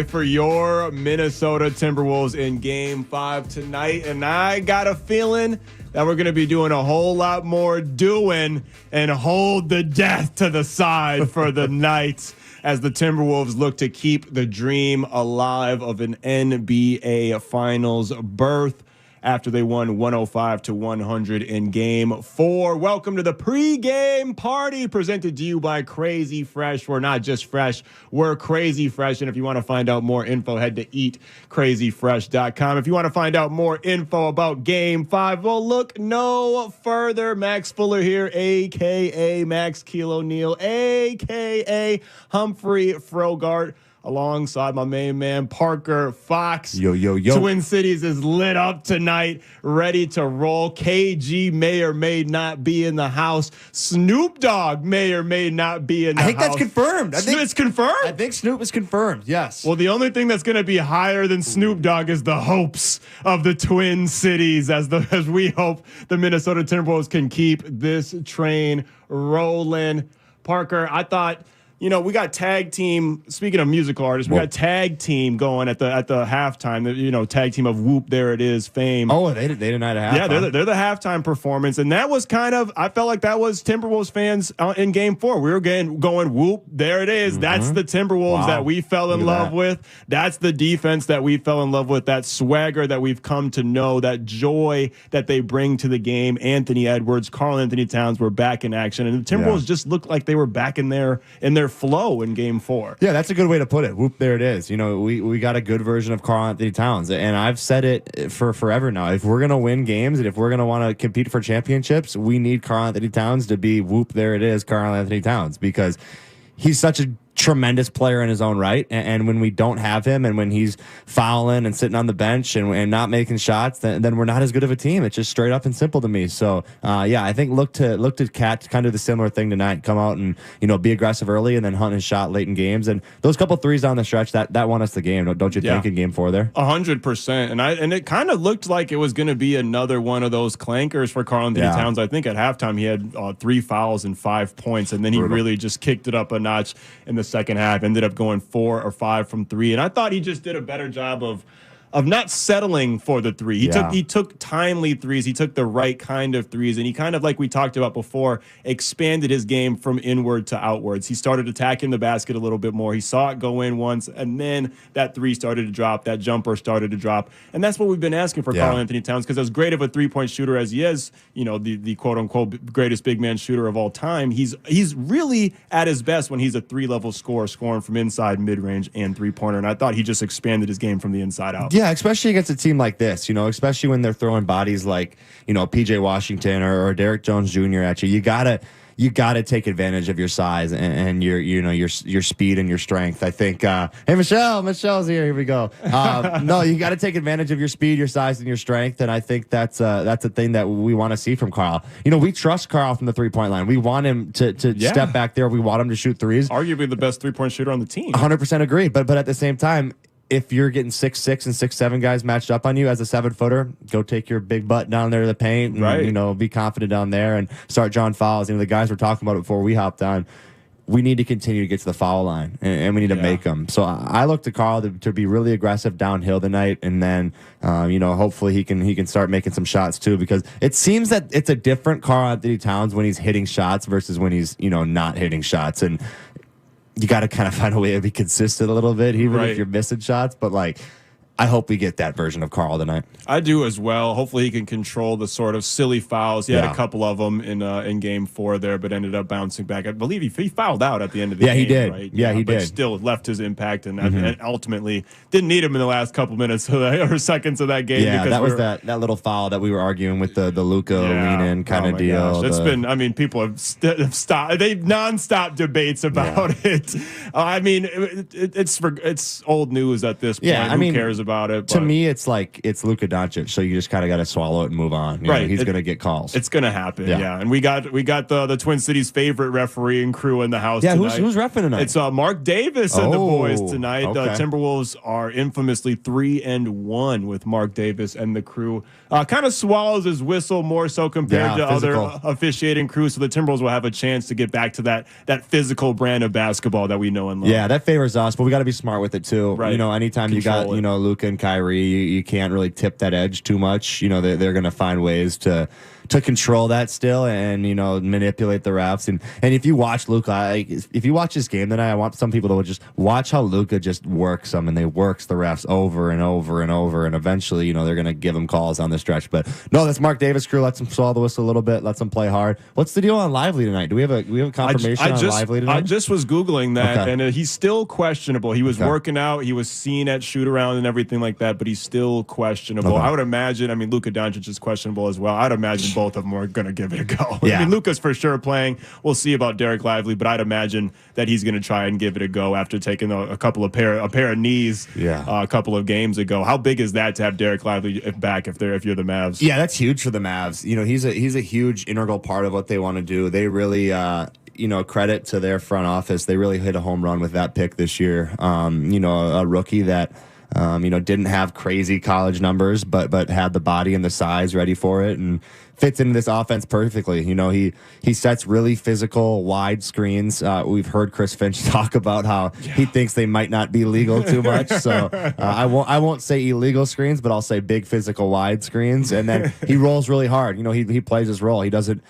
guy for your Minnesota Timberwolves in Game 5 tonight, and I got a feeling that we're going to be doing a whole lot more doing and hold the death to the side for the night as the Timberwolves look to keep the dream alive of an NBA Finals berth after they won 105-100 in Game 4. Welcome to the pregame party presented to you by Crazy Fresh. We're not just fresh, we're crazy fresh. And if you want to find out more info, head to eatcrazyfresh.com. If you want to find out more info about Game 5, well, look no further. Max Fuller here, a.k.a. Max Kilo Neal, a.k.a. Humphrey Frogart, alongside my main man, Parker Fox. Yo, yo, yo. Twin Cities is lit up tonight, ready to roll. KG may or may not be in the house. Snoop Dogg may or may not be in the house. I think that's confirmed. It's confirmed? I think Snoop is confirmed, yes. Well, the only thing that's going to be higher than Snoop Dogg is the hopes of the Twin Cities as we hope the Minnesota Timberwolves can keep this train rolling. Parker, I thought, we got tag team. Speaking of musical artists, we got tag team going at the halftime. Tag team of Whoop, There It Is fame. Oh, they denied a halftime. Yeah, they're the halftime performance, and that was I felt like that was Timberwolves fans in Game 4. We were going Whoop, There It Is. Mm-hmm. That's the Timberwolves that we fell in love with. That's the defense that we fell in love with. That swagger that we've come to know. That joy that they bring to the game. Anthony Edwards, Karl Anthony Towns were back in action, and the Timberwolves just looked like they were back in their flow in Game 4. Yeah, that's a good way to put it. Whoop, there it is. We got a good version of Karl Anthony Towns, and I've said it for forever now. If we're going to win games and if we're going to want to compete for championships, we need Karl Anthony Towns to be Whoop, there it is, Karl Anthony Towns, because he's such a tremendous player in his own right, and when we don't have him and when he's fouling and sitting on the bench and not making shots, then we're not as good of a team. It's just straight up and simple to me. So I think look to Cat kind of the similar thing tonight. Come out and be aggressive early and then hunt his shot late in games, and those couple threes down the stretch that won us the game. Don't you think in Game 4 there? 100%. And it kind of looked like it was going to be another one of those clankers for Karl Anthony Towns. I think at halftime he had 3 fouls and 5 points, and then he really just kicked it up a notch in the second half. Ended up going 4 or 5 from 3, and I thought he just did a better job of not settling for the three. He took timely threes. He took the right kind of threes, and he kind of, like we talked about before, expanded his game from inward to outwards. He started attacking the basket a little bit more. He saw it go in once, and then that three started to drop. That jumper started to drop, and that's what we've been asking for Karl Anthony Towns, because as great of a three-point shooter as he is, the quote-unquote greatest big man shooter of all time, he's really at his best when he's a three-level scorer, scoring from inside, mid-range, and three-pointer, and I thought he just expanded his game from the inside out. Yeah, especially against a team like this, especially when they're throwing bodies like, PJ Washington or Derek Jones Jr. at you. You gotta take advantage of your size and your speed and your strength. I think. Hey, Michelle's here. Here we go. No, you got to take advantage of your speed, your size, and your strength. And I think that's a thing that we want to see from Karl. We trust Karl from the 3-point line. We want him to step back there. We want him to shoot threes. Arguably the best 3-point shooter on the team. 100% agree. But at the same time, if you're getting 6'6" and 6'7" guys matched up on you as a 7-footer, go take your big butt down there to the paint and be confident down there and start drawing fouls. The guys were talking about it before we hopped on. We need to continue to get to the foul line, and we need to make them. So I look to Karl to be really aggressive downhill tonight, and then hopefully he can start making some shots too, because it seems that it's a different Karl Anthony Towns when he's hitting shots versus when he's not hitting shots. And you got to kind of find a way to be consistent a little bit, even if you're missing shots. But I hope we get that version of Karl tonight. I do as well. Hopefully he can control the sort of silly fouls. He had a couple of them in Game 4 there, but ended up bouncing back. I believe he fouled out at the end of the game. Yeah, he did. Right? Yeah, he but did. Still left his impact, and ultimately didn't need him in the last couple minutes or seconds of that game. Yeah, that was that little foul that we were arguing with the Luka lean-in kind of deal. It's been, people have stopped. They've nonstop debates about it. It's old news at this point. Who cares about about it. To me, it's like it's Luka Doncic, so you just kind of got to swallow it and move on. You know, he's going to get calls. It's going to happen. Yeah. And we got the Twin Cities' favorite referee and crew in the house. Yeah, tonight. who's reffing tonight? It's Mark Davis and the boys tonight. Okay. Timberwolves are infamously 3-1 with Mark Davis and the crew. Kind of swallows his whistle more so compared to physical. other officiating crews. So the Timberwolves will have a chance to get back to that physical brand of basketball that we know and love. Yeah, that favors us, but we got to be smart with it too. Right. You know, anytime you got Luka and Kyrie, you can't really tip that edge too much. You know, they're going to find ways to control that still and, you know, manipulate the refs. And if you watch Luka, if you watch this game tonight, I want some people to just watch how Luka just works them and they works the refs over and over and over. And eventually, you know, they're going to give him calls on the stretch. But no, that's Mark Davis' crew. Lets him swallow the whistle a little bit. Lets them play hard. What's the deal on Lively tonight? Do we have a confirmation on Lively tonight? I just was Googling that, and he's still questionable. He was working out. He was seen at shoot around and everything like that, but he's still questionable. I would imagine, Luka Doncic is questionable as well. I'd imagine both of them are going to give it a go. Yeah. Luka's for sure playing. We'll see about Derek Lively, but I'd imagine that he's going to try and give it a go after taking a pair of knees a couple of games ago. How big is that to have Derek Lively back if you're the Mavs? Yeah, that's huge for the Mavs. You know, he's a huge integral part of what they want to do. They really you know, credit to their front office. They really hit a home run with that pick this year. You know, a rookie that you know, didn't have crazy college numbers, but had the body and the size ready for it and fits into this offense perfectly. You know, he sets really physical, wide screens. We've heard Chris Finch talk about how he thinks they might not be legal too much. So I won't say illegal screens, but I'll say big physical wide screens. And then he rolls really hard. You know, he plays his role. He doesn't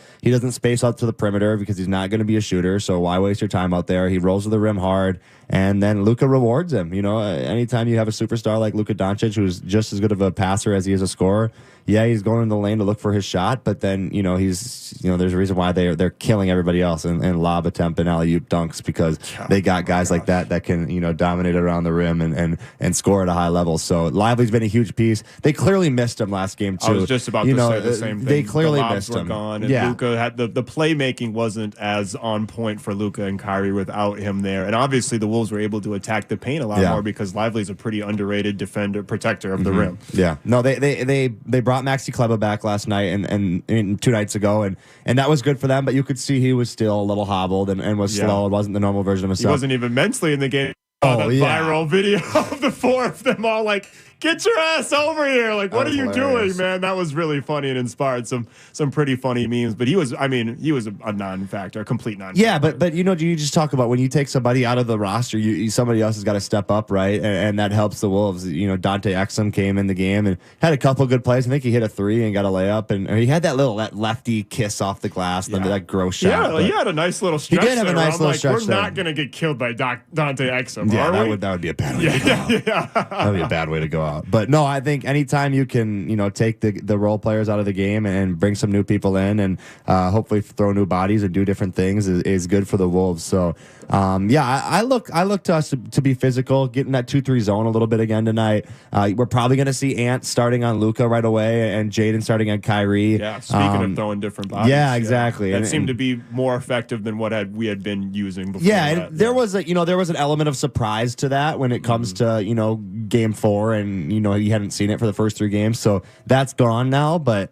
space out to the perimeter because he's not going to be a shooter. So why waste your time out there? He rolls to the rim hard. And then Luka rewards him. You know, anytime you have a superstar like Luka Doncic, who's just as good of a passer as he is a scorer, yeah, he's going in the lane to look for his shot, but then, you know, there's a reason why they're killing everybody else in lob attempt and alley-oop dunks because they got guys like that can, you know, dominate around the rim and score at a high level. So Lively's been a huge piece. They clearly missed him last game too. I was just about to say the same thing. They clearly lobs missed were him. Gone, and Luka had the playmaking wasn't as on point for Luka and Kyrie without him there. And obviously the Wolves were able to attack the paint a lot more because Lively's a pretty underrated protector of the rim. Yeah. No, they brought Maxi Kleba back last night and 2 nights ago, and that was good for them, but you could see he was still a little hobbled and was slow. It wasn't the normal version of himself. He wasn't even mentally in the game. Viral video of the four of them all like, get your ass over here. Like, what are you doing, man? That was really funny and inspired some pretty funny memes. But he was a non-factor, a complete non-factor. Yeah, but you know, you just talk about when you take somebody out of the roster, somebody else has got to step up, right? And that helps the Wolves. You know, Dante Exum came in the game and had a couple good plays. I think he hit a 3 and got a layup, and he had that lefty kiss off the glass, that gross shot. Yeah, he had a nice little stretch. He did have a nice little stretch. We're not going to get killed by Dante Exum. Yeah, that would be a bad way to go out. That would be a bad way to go out. But no, I think anytime you can, you know, take the role players out of the game and bring some new people in and hopefully throw new bodies and do different things is good for the Wolves. So, I look to us to be physical, getting that 2-3 zone a little bit again tonight. We're probably going to see Ant starting on Luka right away and Jaden starting on Kyrie. Yeah, speaking of throwing different bodies. Yeah, exactly. That seemed to be more effective than what we had been using before. Yeah, and there was an element of surprise to that when it comes to, you know, game 4 and, you know, you hadn't seen it for the first 3 games. So that's gone now, but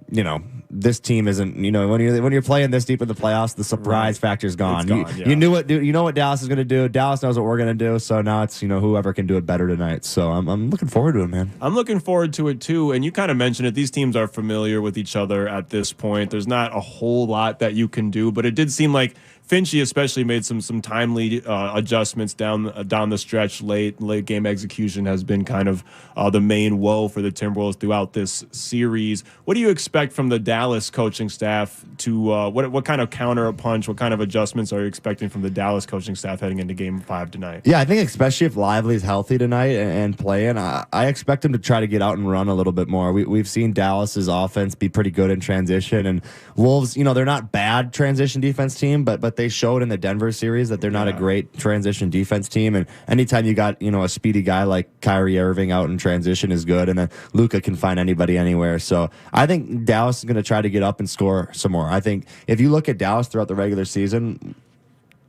you know, this team isn't, you know, when you're playing this deep in the playoffs, the surprise factor is gone. You know what Dallas is going to do. Dallas knows what we're going to do. So now it's, you know, whoever can do it better tonight. So I'm looking forward to it, man. I'm looking forward to it too. And you kind of mentioned it. These teams are familiar with each other at this point. There's not a whole lot that you can do, but it did seem like Finchy especially made some timely adjustments down the stretch. Late game execution has been kind of the main woe for the Timberwolves throughout this series. What do you expect from the Dallas coaching staff to what kind of counter punch, what kind of adjustments are you expecting from the Dallas coaching staff heading into Game 5 tonight? Yeah, I think especially if Lively's healthy tonight and playing, I expect him to try to get out and run a little bit more. We've seen Dallas's offense be pretty good in transition, and Wolves, you know, they're not bad transition defense team, but they showed in the Denver series that they're not a great transition defense team. And anytime you got, you know, a speedy guy like Kyrie Irving out in transition is good. And then Luka can find anybody anywhere. So I think Dallas is going to try to get up and score some more. I think if you look at Dallas throughout the regular season,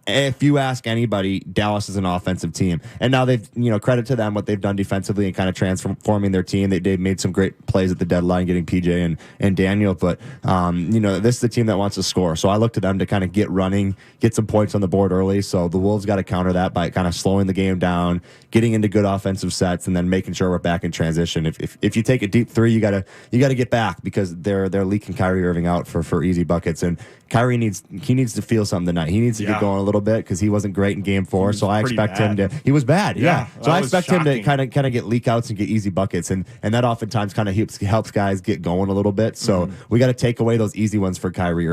if you ask anybody, Dallas is an offensive team. And now they've, credit to them what they've done defensively and kind of transforming their team. They've made some great plays at the deadline, getting PJ and Daniel. But, this is the team that wants to score. So I look to them to kind of get running, get some points on the board early. So the Wolves got to counter that by kind of slowing the game down, getting into good offensive sets, and then making sure we're back in transition. If you take a deep three, you gotta get back because they're leaking Kyrie Irving out for easy buckets. And Kyrie needs to feel something tonight. He needs to get going a little bit because he wasn't great in game 4. So I expect him to. He was bad. Yeah. So I expect him to kind of get leak outs and get easy buckets, and that oftentimes kind of helps guys get going a little bit. So we got to take away those easy ones for Kyrie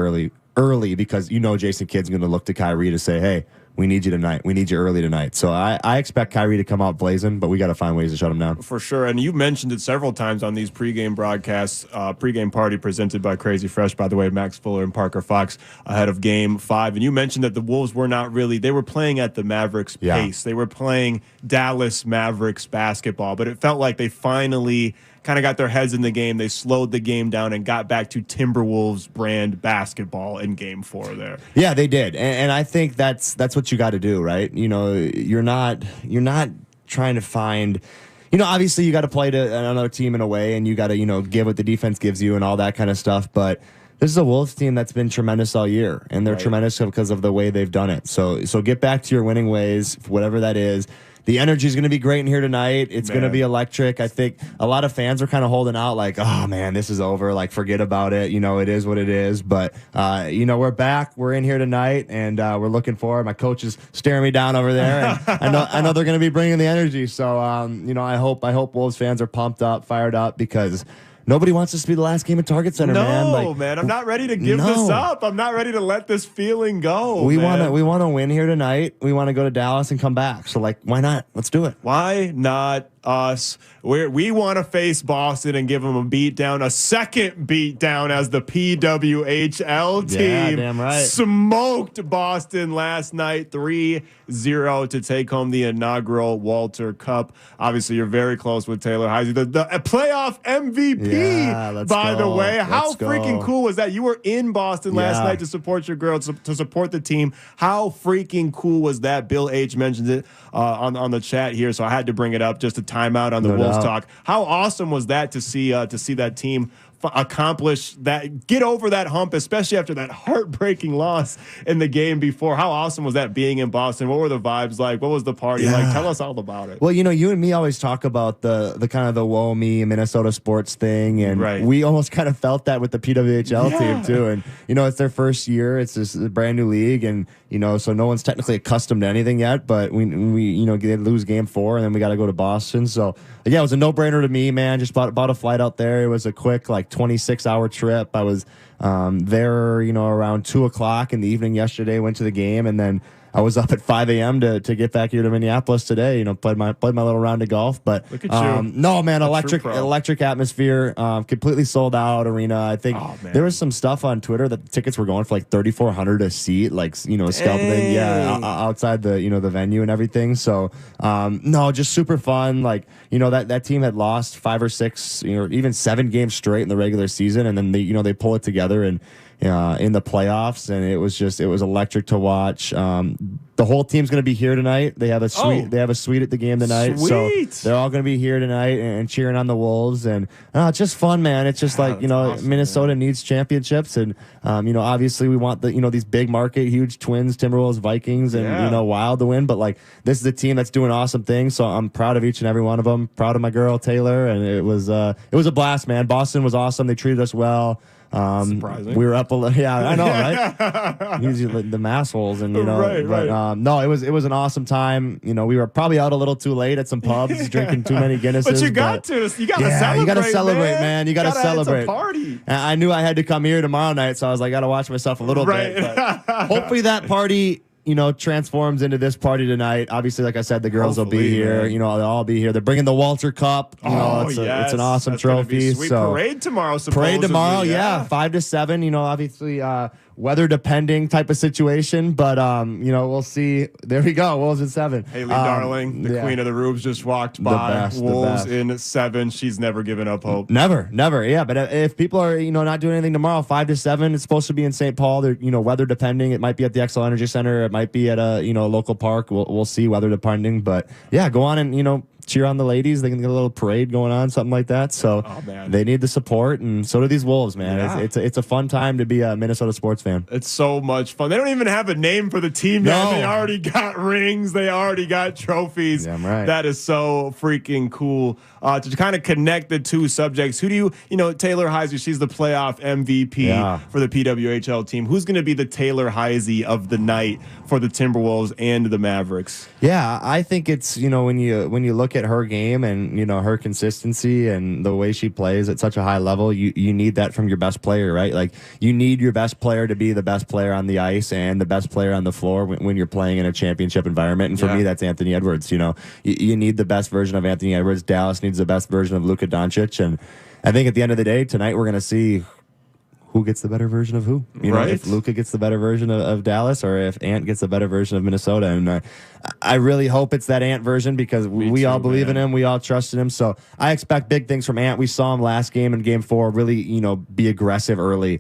early because Jason Kidd's going to look to Kyrie to say, hey, we need you tonight. We need you early tonight. So I expect Kyrie to come out blazing, but we got to find ways to shut him down. For sure. And you mentioned it several times on these pregame broadcasts. Pregame party presented by Crazy Fresh, by the way, Max Fuller and Parker Fox ahead of Game 5. And you mentioned that the Wolves were not really, they were playing at the Mavericks pace. They were playing Dallas Mavericks basketball, but it felt like they finally kind of got their heads in the game. They slowed the game down and got back to Timberwolves brand basketball in Game 4 there. Yeah, they did. And I think that's what you got to do, right? You're not trying to find, obviously you got to play to another team in a way, and you got to, give what the defense gives you and all that kind of stuff. But this is a Wolves team that's been tremendous all year, and they're tremendous because of the way they've done it. So get back to your winning ways, whatever that is. The energy is going to be great in here tonight. It's going to be electric. I think a lot of fans are kind of holding out like, oh, man, this is over. Like, forget about it. It is what it is. But, we're back. We're in here tonight, and we're looking forward. My coach is staring me down over there. And I know they're going to be bringing the energy. So, I hope Wolves fans are pumped up, fired up, because nobody wants this to be the last game at Target Center, man. No, man. I'm not ready to give this up. I'm not ready to let this feeling go. We want to win here tonight. We want to go to Dallas and come back. So, why not? Let's do it. Why not us? We want to face Boston and give them a beatdown, a second beatdown, as the PWHL team damn right. smoked Boston last night 3-0 to take home the inaugural Walter Cup. Obviously, you're very close with Taylor Heisey, the playoff MVP, by the way. How freaking cool was that? You were in Boston last night to support your girl, to support the team. How freaking cool was that? Bill H mentioned it on the chat here, so I had to bring it up just to time out on the Wolves talk. How awesome was that to see that team accomplish that, get over that hump, especially after that heartbreaking loss in the game before? How awesome was that being in Boston? What were the vibes like? What was the party like? Tell us all about it. Well, you and me always talk about the kind of the woe me Minnesota sports thing, and we almost kind of felt that with the PWHL team too. And it's their first year. It's just a brand new league, and so no one's technically accustomed to anything yet. But we they lose Game 4, and then we got to go to Boston. So yeah, it was a no-brainer to me, man. Just bought a flight out there. It was a quick 26-hour trip. I was there, around 2:00 in the evening yesterday. Went to the game, and then I was up at 5 a.m. to get back here to Minneapolis today. Played my little round of golf. But look at you. No, man, electric atmosphere. Completely sold out arena. I think there was some stuff on Twitter that the tickets were going for $3,400 a seat, scalping. Yeah, outside the the venue and everything. So no, just super fun. That team had lost 5 or 6, even 7 games straight in the regular season, and then they pull it together and in the playoffs, and it was electric to watch. The whole team's going to be here tonight. They have a suite. They have a suite at the game tonight. Sweet. So they're all going to be here tonight and cheering on the Wolves. And it's just fun, man. It's just awesome, Minnesota needs championships, and obviously we want these big market, huge Twins, Timberwolves, Vikings, and Wild to win. But this is a team that's doing awesome things. So I'm proud of each and every one of them. Proud of my girl Taylor, and it was a blast, man. Boston was awesome. They treated us well. Surprising. We were up a little. Yeah, I know, right? Usually the massholes, and but no, it was an awesome time. We were probably out a little too late at some pubs, drinking too many Guinnesses. But you got to celebrate. You got to celebrate, man. You got to celebrate. It's a party. And I knew I had to come here tomorrow night, so I was like, got to watch myself a little bit. But hopefully that party transforms into this party tonight. Obviously, like I said, the girls will be here. They'll all be here. They're bringing the Walter Cup. It's an awesome trophy. Sweet parade tomorrow. Parade tomorrow, 5 to 7. Obviously, weather depending type of situation, but we'll see. There we go. Wolves in 7. Haley Darling, the queen of the Rubes, just walked by. Wolves in 7. She's never given up hope. Never. Yeah, but if people are not doing anything tomorrow, 5 to 7, it's supposed to be in St. Paul. They're weather depending. It might be at the XL Energy Center. It might be at a local park. We'll see, weather depending. But yeah, go on and cheer on the ladies. They can get a little parade going on, something like that. So they need the support, and so do these Wolves, man. Yeah. It's a fun time to be a Minnesota sports fan. It's so much fun. They don't even have a name for the team yet. They already got rings. They already got trophies. Damn right. That is so freaking cool. To kind of connect the two subjects, who do you Taylor Heisey, she's the playoff MVP for the PWHL team. Who's going to be the Taylor Heisey of the night for the Timberwolves and the Mavericks? Yeah, I think it's, when you look at her game and, her consistency and the way she plays at such a high level, you need that from your best player, right? Like, you need your best player to be the best player on the ice and the best player on the floor when you're playing in a championship environment. And for me, that's Anthony Edwards. You need the best version of Anthony Edwards. Dallas needs the best version of Luka Doncic. And I think at the end of the day, tonight we're going to see who gets the better version of who. If Luka gets the better version of Dallas, or if Ant gets the better version of Minnesota. And I really hope it's that Ant version, because we all believe in him. We all trust in him. So I expect big things from Ant. We saw him last game in Game 4 really, be aggressive early.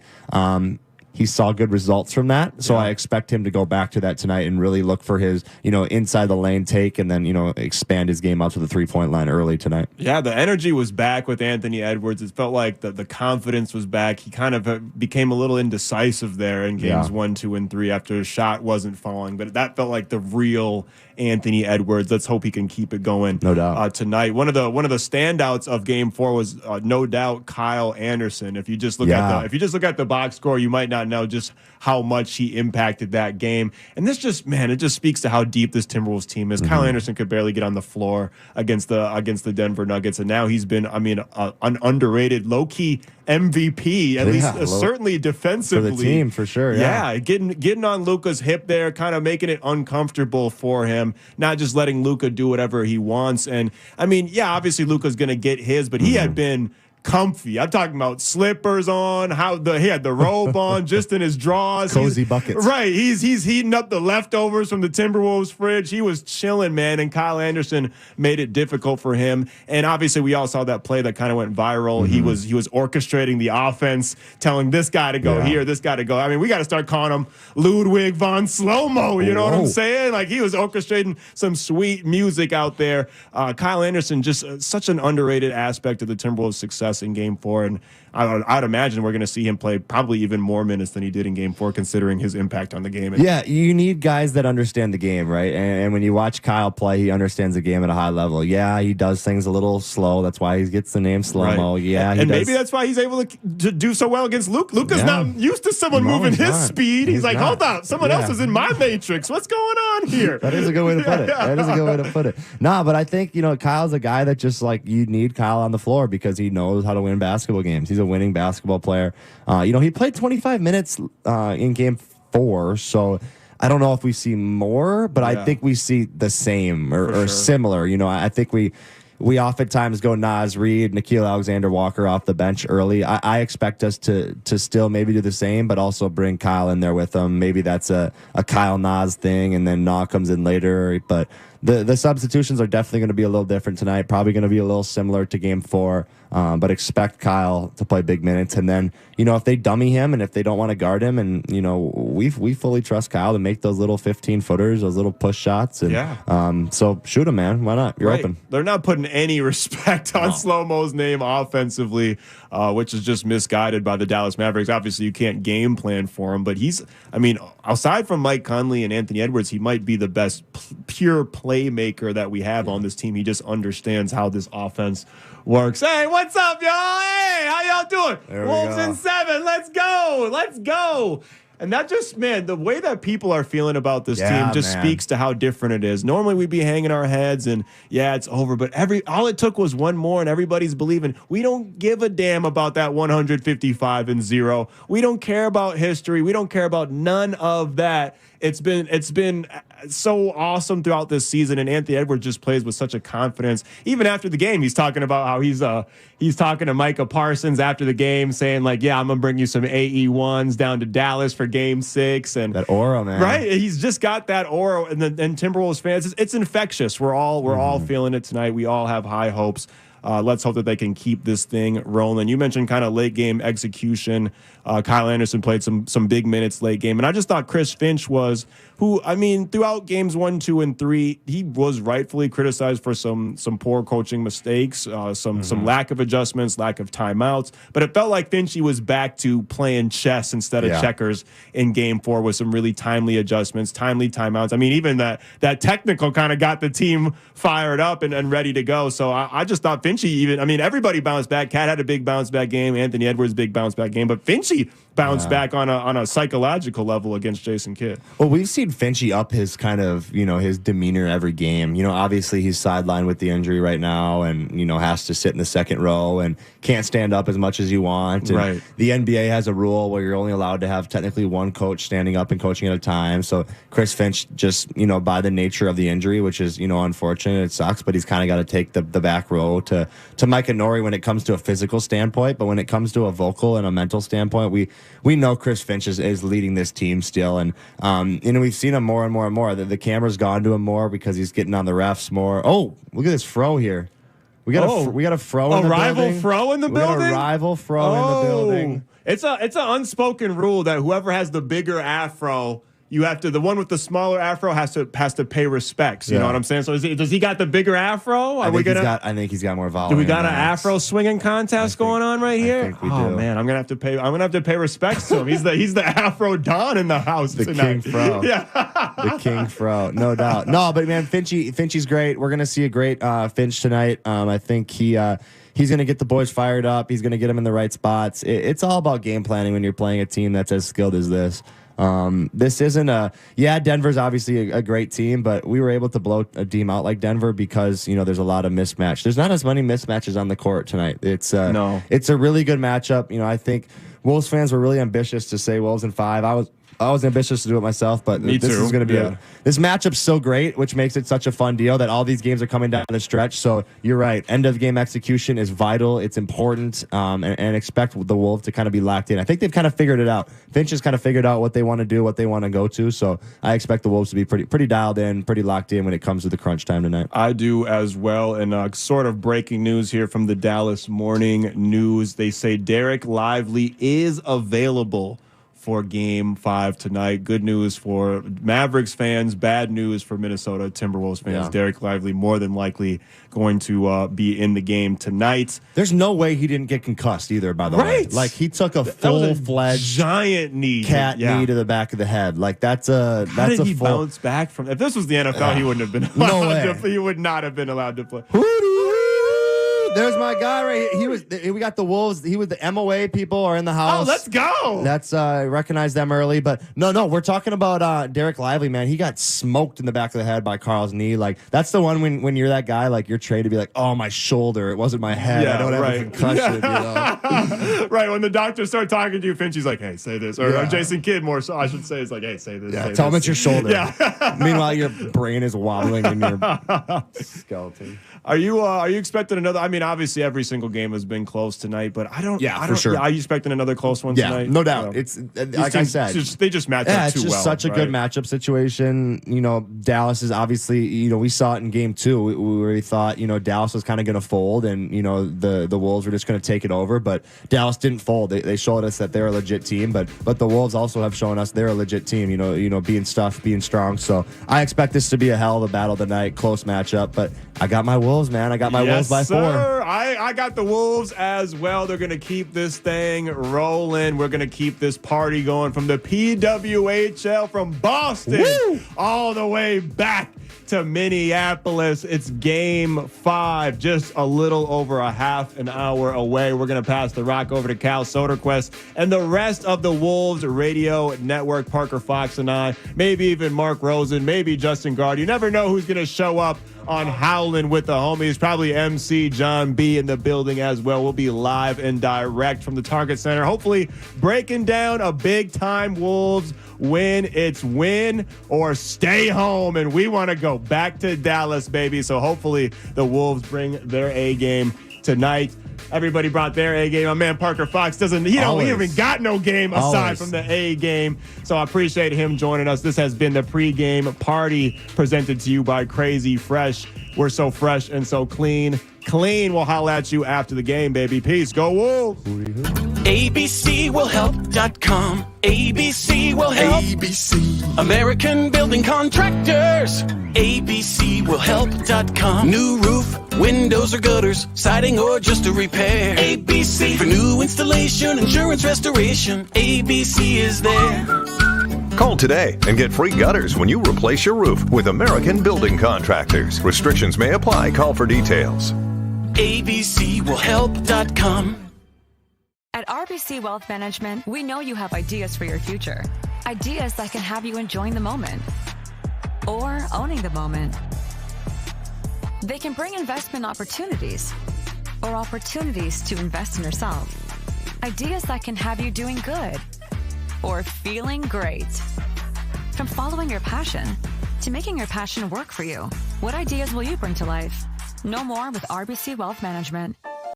He saw good results from that. So I expect him to go back to that tonight and really look for his, inside the lane take, and then, expand his game out to the 3-point line early tonight. Yeah, the energy was back with Anthony Edwards. It felt like the confidence was back. He kind of became a little indecisive there in games 1, 2, and 3 after his shot wasn't falling. But that felt like the real Anthony Edwards. Let's hope he can keep it going. No doubt. Tonight. One of the standouts of Game 4 was no doubt Kyle Anderson. If you just look at the box score, you might not know just how much he impacted that game. And this it just speaks to how deep this Timberwolves team is. Kyle Anderson could barely get on the floor against the Denver Nuggets, and now he's been, an underrated, low-key MVP, at least certainly defensively. For the team, for sure. Yeah, getting on Luka's hip there, kind of making it uncomfortable for him, not just letting Luka do whatever he wants. And, obviously Luka's going to get his, but he had been comfy. I'm talking about slippers on, he had the robe on, just in his drawers. Cozy buckets. Right. He's heating up the leftovers from the Timberwolves fridge. He was chilling, man, and Kyle Anderson made it difficult for him. And obviously we all saw that play that kind of went viral. He was orchestrating the offense, telling this guy to go here, this guy to go. We got to start calling him Ludwig von Slow-Mo, you know what I'm saying? Like, he was orchestrating some sweet music out there. Kyle Anderson, just such an underrated aspect of the Timberwolves' success in Game 4, and I'd imagine we're going to see him play probably even more minutes than he did in Game 4, considering his impact on the game. Yeah, you need guys that understand the game, right? And when you watch Kyle play, he understands the game at a high level. Yeah, he does things a little slow. That's why he gets the name Slow-Mo. Right. Yeah, and maybe that's why he's able to do so well against Luke. Luka's not used to someone moving his speed. He's like, hold up, someone else is in my matrix. What's going on here? That is a good way to put it. That is a good way to put it. Nah, but I think, Kyle's a guy that just, like, you need Kyle on the floor because he knows how to win basketball games. He's a winning basketball player. He played 25 minutes in Game 4, so I don't know if we see more, but I think we see the same or similar. I think we oftentimes go Naz Reid, Nickeil Alexander-Walker off the bench early. I expect us to still maybe do the same, but also bring Kyle in there with them. Maybe that's a Kyle Naz thing, and then Na comes in later. But the substitutions are definitely going to be a little different tonight. Probably going to be a little similar to Game 4. But expect Kyle to play big minutes. And then, if they dummy him and if they don't want to guard him, and, we fully trust Kyle to make those little 15-footers, those little push shots. And so shoot him, man. Why not? You're open. They're not putting any respect on Slow-Mo's name offensively, which is just misguided by the Dallas Mavericks. Obviously, you can't game plan for him, but aside from Mike Conley and Anthony Edwards, he might be the best pure playmaker that we have on this team. He just understands how this offense works. Hey, what's up, y'all? Hey, how y'all doing? Wolves in 7. Let's go. Let's go. And that just, the way that people are feeling about this team just speaks to how different it is. Normally we'd be hanging our heads and, it's over. But all it took was one more and everybody's believing. We don't give a damn about that 155-0. We don't care about history. We don't care about none of that. It's been so awesome throughout this season, and Anthony Edwards just plays with such a confidence. Even after the game, he's talking about how he's talking to Micah Parsons after the game, saying like, "Yeah, I'm gonna bring you some AE1s down to Dallas for Game 6." And that aura, man, right? He's just got that aura, and Timberwolves fans, it's infectious. We're all feeling it tonight. We all have high hopes. Let's hope that they can keep this thing rolling. You mentioned kind of late game execution. Kyle Anderson played some big minutes late game. And I just thought Chris Finch was throughout games 1, 2, and 3, he was rightfully criticized for some poor coaching mistakes, some lack of adjustments, lack of timeouts. But it felt like Finchie was back to playing chess instead of checkers in game 4 with some really timely adjustments, timely timeouts. I mean, even that technical kind of got the team fired up and ready to go. So I just thought Finchie everybody bounced back. Cat had a big bounce back game. Anthony Edwards, big bounce back game. But Finchie bounced back on a psychological level against Jason Kidd. Well, we've seen Finchie up his kind of, his demeanor every game. Obviously he's sidelined with the injury right now and, has to sit in the second row and can't stand up as much as you want. And right. The NBA has a rule where you're only allowed to have technically one coach standing up and coaching at a time. So Chris Finch just, by the nature of the injury, which is, unfortunate, it sucks, but he's kind of got to take the back row to Micah Norrie when it comes to a physical standpoint. But when it comes to a vocal and a mental standpoint, we know Chris Finch is leading this team still, and we've seen him more and more and more. The camera's gone to him more because he's getting on the refs more. Oh, look at this fro here. We got a fro in the building. A rival fro in the building? We got a rival fro in the building. It's an unspoken rule that whoever has the bigger afro, the one with the smaller afro has to pay respects. You know what I'm saying? So does he got the bigger afro? I think he's got more volume. Do we got an afro swinging contest going on right here? I think we do. Oh man, I'm gonna have to pay respects to him. He's the afro don in the house. The tonight. king fro. Yeah. The king fro, no doubt. No, but man, Finchie's great. We're gonna see a great Finch tonight. I think he's going to get the boys fired up. He's going to get them in the right spots. It's all about game planning when you're playing a team that's as skilled as this. This isn't Denver's obviously a great team, but we were able to blow a team out like Denver because, there's a lot of mismatch. There's not as many mismatches on the court tonight. It's a really good matchup. I think Wolves fans were really ambitious to say Wolves in 5. I was ambitious to do it myself, but this is going to be this matchup's so great, which makes it such a fun deal that all these games are coming down the stretch. So you're right. End of game execution is vital. It's important, and expect the Wolves to kind of be locked in. I think they've kind of figured it out. Finch has kind of figured out what they want to do, what they want to go to. So I expect the Wolves to be pretty dialed in, pretty locked in when it comes to the crunch time tonight. I do as well. And sort of breaking news here from the Dallas Morning News. They say Derek Lively is available for Game 5 tonight. Good news for Mavericks fans, bad news for Minnesota Timberwolves fans. Yeah. Derek Lively more than likely going to be in the game tonight. There's no way he didn't get concussed either, by the way. Like, he took a full-fledged giant knee. Knee to the back of the head. Like, that's How did he bounce back from? If this was the NFL, he wouldn't have been allowed he would not have been allowed to play. There's my guy right here. We got the Wolves. He was the MOA people are in the house. Oh, let's go. That's recognize them early. But no, we're talking about Derek Lively, man. He got smoked in the back of the head by Carl's knee. Like, that's the one when you're that guy, like, you're trained to be like, oh, my shoulder. It wasn't my head. I don't have a concussion. Right. When the doctors start talking to you, Finchie's like, hey, say this. Or Jason Kidd more so I should say is like, hey, say this. Yeah, tell him it's your shoulder. Yeah. Meanwhile, your brain is wobbling in your skeleton. Are you expecting another? I mean, obviously every single game has been close tonight, but I don't. For sure. Are you expecting another close one tonight? No doubt. It's like I said, they just match up too well. It's just such a good matchup situation. Dallas is obviously. We saw it in Game 2. We really thought Dallas was kind of going to fold, and the Wolves were just going to take it over. But Dallas didn't fold. They showed us that they're a legit team. But the Wolves also have shown us they're a legit team. Being tough, being strong. So I expect this to be a hell of a battle tonight. Close matchup, but I got my Wolves, man. I got my Wolves by 4. I got the Wolves as well. They're going to keep this thing rolling. We're going to keep this party going from the PWHL from Boston all the way back to Minneapolis. It's Game 5, just a little over a half an hour away. We're going to pass the rock over to Cal Soderquist and the rest of the Wolves radio network, Parker Fox and I, maybe even Mark Rosen, maybe Justin Guard. You never know who's going to show up on Howlin' with the Homies. Probably MC John B in the building as well. We'll be live and direct from the Target Center, hopefully breaking down a big-time Wolves win. It's win or stay home, and we want to go back to Dallas, baby. So hopefully the Wolves bring their A game tonight. Everybody brought their A game. My man Parker Fox he even got no game aside from the A game. So I appreciate him joining us. This has been the pregame party presented to you by Crazy Fresh. We're so fresh and so clean. We'll holler at you after the game, baby. Peace. Go Wolves. ABCwillhelp.com. ABC will help. ABC. American Building Contractors. ABCwillhelp.com. New roof, windows or gutters, siding or just a repair. ABC for new installation, insurance restoration. ABC is there. Call today and get free gutters when you replace your roof with American Building Contractors. Restrictions may apply. Call for details. ABCwillhelp.com. At RBC Wealth Management, we know you have ideas for your future. Ideas that can have you enjoying the moment or owning the moment. They can bring investment opportunities or opportunities to invest in yourself. Ideas that can have you doing good or feeling great. From following your passion to making your passion work for you. What ideas will you bring to life? Know more with RBC Wealth Management.